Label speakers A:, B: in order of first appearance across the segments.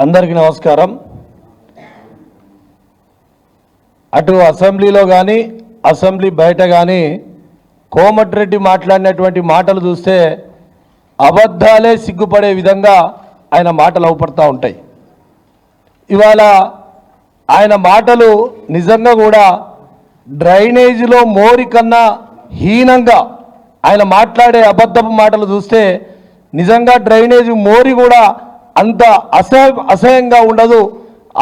A: అందరికీ నమస్కారం. అటు అసెంబ్లీలో కానీ అసెంబ్లీ బయట కానీ కోమటిరెడ్డి మాట్లాడినటువంటి మాటలు చూస్తే అబద్ధాలే సిగ్గుపడే విధంగా ఆయన మాటలు అవుపడతా ఉంటాయి. ఇవాళ ఆయన మాటలు నిజంగా కూడా డ్రైనేజీలో మోరి కన్నా హీనంగా ఆయన మాట్లాడే అబద్ధపు మాటలు చూస్తే నిజంగా డ్రైనేజీ మోరి కూడా అంత అసహ్యంగా ఉండదు.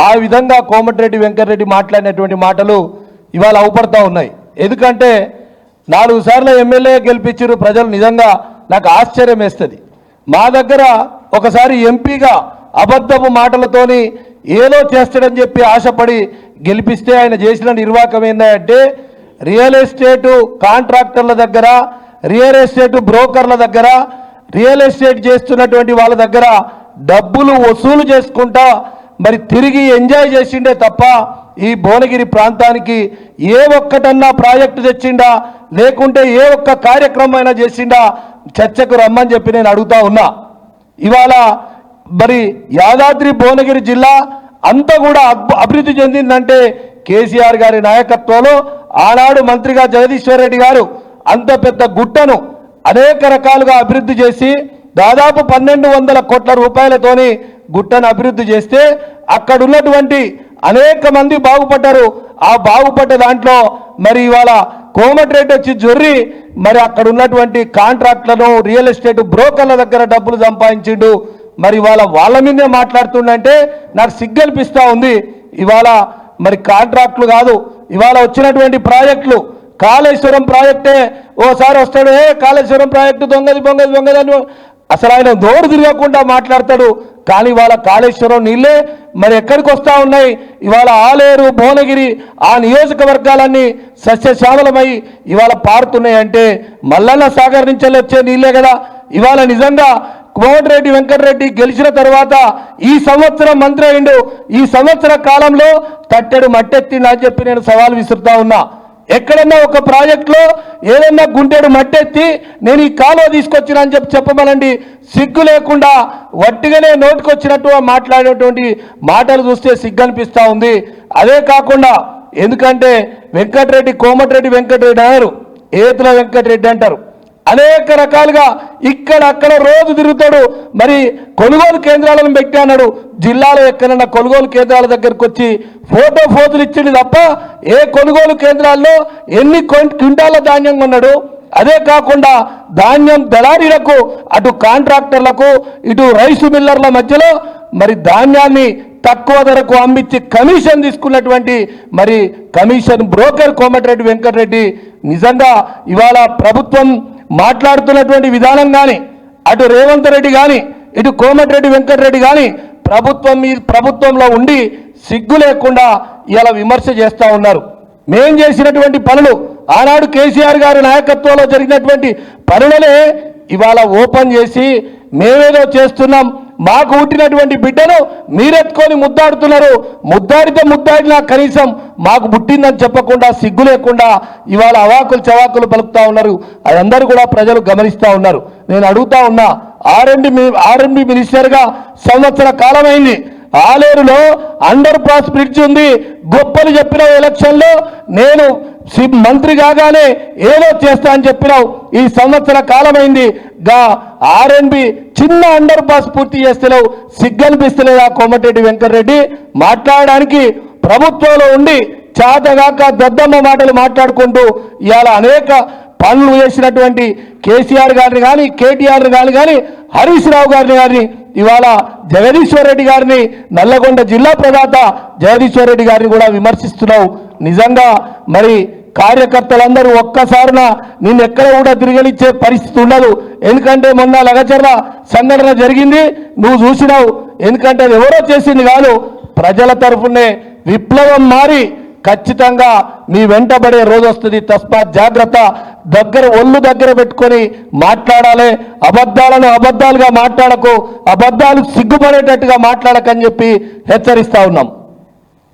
A: ఆ విధంగా కోమటిరెడ్డి వెంకటరెడ్డి మాట్లాడినటువంటి మాటలు ఇవాళ అవుపడతా ఉన్నాయి. ఎందుకంటే 4 సార్లు ఎమ్మెల్యే గెలిపించారు ప్రజలు. నిజంగా నాకు ఆశ్చర్యం వేస్తుంది. మా దగ్గర ఒకసారి ఎంపీగా అబద్ధపు మాటలతోని ఏదో చేస్తాడని చెప్పి ఆశపడి గెలిపిస్తే ఆయన చేసిన నిర్వాహకం ఏంటంటే రియల్ ఎస్టేటు కాంట్రాక్టర్ల దగ్గర, రియల్ ఎస్టేట్ బ్రోకర్ల దగ్గర, రియల్ ఎస్టేట్ చేస్తున్నటువంటి వాళ్ళ దగ్గర డబ్బులు వసూలు చేసుకుంటా మరి తిరిగి ఎంజాయ్ చేసిండే తప్ప ఈ భువనగిరి ప్రాంతానికి ఏ ఒక్కటన్నా ప్రాజెక్టు తెచ్చిండా, లేకుంటే ఏ ఒక్క కార్యక్రమం అయినా చేసిండా చర్చకు రమ్మని చెప్పి నేను అడుగుతా ఉన్నా. ఇవాళ మరి యాదాద్రి భువనగిరి జిల్లా అంతా కూడా అభివృద్ధి చెందిందంటే కేసీఆర్ గారి నాయకత్వంలో ఆనాడు మంత్రిగా జగదీశ్వర్ రెడ్డి గారు అంత పెద్ద గుట్టను అనేక రకాలుగా అభివృద్ధి చేసి దాదాపు 1200 కోట్ల రూపాయలతోని గుట్టను అభివృద్ధి చేస్తే అక్కడ ఉన్నటువంటి అనేక మంది బాగుపడ్డారు. ఆ బాగుపడ్డ దాంట్లో మరి ఇవాళ కోమటిరెడ్డి వచ్చి జొర్రి మరి అక్కడ ఉన్నటువంటి కాంట్రాక్ట్లను రియల్ ఎస్టేట్ బ్రోకర్ల దగ్గర డబ్బులు సంపాదించిండు. మరి ఇవాళ వాళ్ళ మీదే మాట్లాడుతుండంటే నాకు సిగ్గనిపిస్తూ ఉంది. ఇవాళ మరి కాంట్రాక్టులు కాదు, ఇవాళ వచ్చినటువంటి ప్రాజెక్టులు కాళేశ్వరం ప్రాజెక్టే ఓసారి వస్తాడు, కాళేశ్వరం ప్రాజెక్టు దొంగది బొంగది బొంగదని అసలు ఆయన దోడు తిరగకుండా మాట్లాడతాడు. కానీ ఇవాళ కాళేశ్వరం నీళ్ళే మరి ఎక్కడికి వస్తూ ఉన్నాయి. ఇవాళ ఆలేరు భువనగిరి ఆ నియోజకవర్గాలన్నీ సస్యశ్యామలమై ఇవాళ పారుతున్నాయంటే మల్లన్న సాగర్ నుంచి వచ్చే నీళ్ళే కదా. ఇవాళ నిజంగా కోమటిరెడ్డి వెంకటరెడ్డి గెలిచిన తర్వాత ఈ సంవత్సరం మంత్రి అయిండు, ఈ సంవత్సర కాలంలో తట్టెడు మట్టెత్తిండు అని చెప్పి నేను సవాల్ విసురుతా ఉన్నా. ఎక్కడన్నా ఒక ప్రాజెక్టులో ఏదన్నా గుంటెడు మట్టెత్తి నేను ఈ కాలువ తీసుకొచ్చినా అని చెప్పి చెప్పమనండి. సిగ్గు లేకుండా వట్టిగానే నోటికొచ్చినట్టు మాట్లాడేటువంటి మాటలు చూస్తే సిగ్గు అనిపిస్తూ ఉంది. అదే కాకుండా ఎందుకంటే వెంకటరెడ్డి కోమటిరెడ్డి వెంకటరెడ్డి అన్నారు, ఏతుల వెంకటరెడ్డి అంటారు. అనేక రకాలుగా ఇక్కడ అక్కడ రోజు తిరుగుతాడు. మరి కొనుగోలు కేంద్రాలను పెట్టి అన్నాడు. జిల్లాలో ఎక్కడన్నా కొనుగోలు కేంద్రాల దగ్గరకు వచ్చి ఫోటోలు ఇచ్చింది తప్ప ఏ కొనుగోలు కేంద్రాల్లో ఎన్ని క్వింటాల ధాన్యం కొన్నాడు. అదే కాకుండా ధాన్యం దళారీలకు, అటు కాంట్రాక్టర్లకు, ఇటు రైసు మిల్లర్ల మధ్యలో మరి ధాన్యాన్ని తక్కువ ధరకు అమ్మించి కమిషన్ తీసుకున్నటువంటి మరి కమిషన్ బ్రోకర్ కోమటిరెడ్డి వెంకటరెడ్డి. నిజంగా ఇవాళ ప్రభుత్వం మాట్లాడుతున్నటువంటి విధానం కానీ, అటు రేవంత్ రెడ్డి కానీ, ఇటు కోమటిరెడ్డి వెంకటరెడ్డి కానీ ప్రభుత్వంలో ఉండి సిగ్గు లేకుండా ఇలా విమర్శ చేస్తూ ఉన్నారు. మేం చేసినటువంటి పనులు ఆనాడు కేసీఆర్ గారి నాయకత్వంలో జరిగినటువంటి పనులనే ఇవాళ ఓపెన్ చేసి మేమేదో చేస్తున్నాం, మాకు పుట్టినటువంటి బిడ్డను మీరెత్తుకొని ముద్దాడుతున్నారు. ముద్దాడినా కనీసం మాకు పుట్టిందని చెప్పకుండా సిగ్గు లేకుండా ఇవాళ అవాకులు చవాకులు పలుకుతూ ఉన్నారు. అదందరూ కూడా ప్రజలు గమనిస్తూ ఉన్నారు. నేను అడుగుతా ఉన్నా, ఆర్ఎండ్బి మినిస్టర్గా సంవత్సర కాలమైంది. ఆలేరులో అండర్ పాస్ బ్రిడ్జ్ ఉంది. గొప్పలు చెప్పినావు ఎలక్షన్లో, నేను మంత్రి కాగానే ఏదో చేస్తా అని చెప్పినావు. ఈ సంవత్సర కాలమైంది ఆర్ఎండ్బి చిన్న అండర్ పాస్ పూర్తి చేస్తలేవు. సిగ్గనిపిస్తలేదా కోమటిరెడ్డి వెంకటరెడ్డి? మాట్లాడడానికి ప్రభుత్వంలో ఉండి చాతగాక దద్దమ్మ మాటలు మాట్లాడుకుంటూ ఇవాళ అనేక పనులు చేసినటువంటి కేసీఆర్ గారిని కానీ, కేటీఆర్ని కానీ, హరీష్ రావు గారిని కానీ, ఇవాళ జగదీశ్వర్ రెడ్డి గారిని, నల్లగొండ జిల్లా ప్రదాత జగదీశ్వర్ రెడ్డి గారిని కూడా విమర్శిస్తున్నావు. నిజంగా మరి కార్యకర్తలందరూ ఒక్కసారిన నిన్ను ఎక్కడ కూడా తిరగలిచ్చే పరిస్థితి ఉండదు. ఎందుకంటే మొన్న లగచర్ల సంఘటన జరిగింది, నువ్వు చూసినావు. ఎందుకంటే అది ఎవరో చేసింది కాదు, ప్రజల తరఫునే విప్లవం మారి ఖచ్చితంగా మీ వెంటబడే రోజు వస్తుంది. తస్మాత్ జాగ్రత్త. ఒళ్ళు దగ్గర పెట్టుకొని మాట్లాడాలి. అబద్ధాలను అబద్ధాలుగా మాట్లాడకు, అబద్ధాలు సిగ్గుపడేటట్టుగా మాట్లాడకని చెప్పి హెచ్చరిస్తా ఉన్నాం.